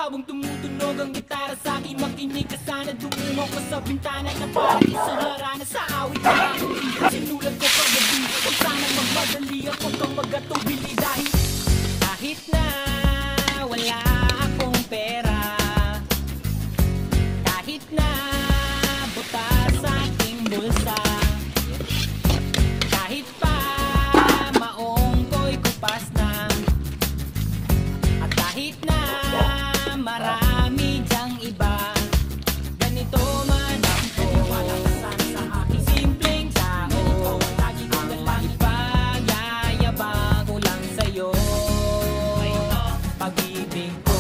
Habang tumutunog ang gitara sa akin, makinig ka sana. Dumungo ko sa bintana na parang isang harana sa awit na aking sinulat ko kagabi. Huwag sana magmadali at huwag kang magatubili. Dahil kahit na wala akong pera, kahit na butas sa aking bulsa, kahit pa maong ko'y kupas na, at kahit na marami dyang iba, ganito man ako. Wala ka sana sa aking simpleng tao, lagi ko na lang ipagyayabang ko lang sa'yo pag-ibig ko.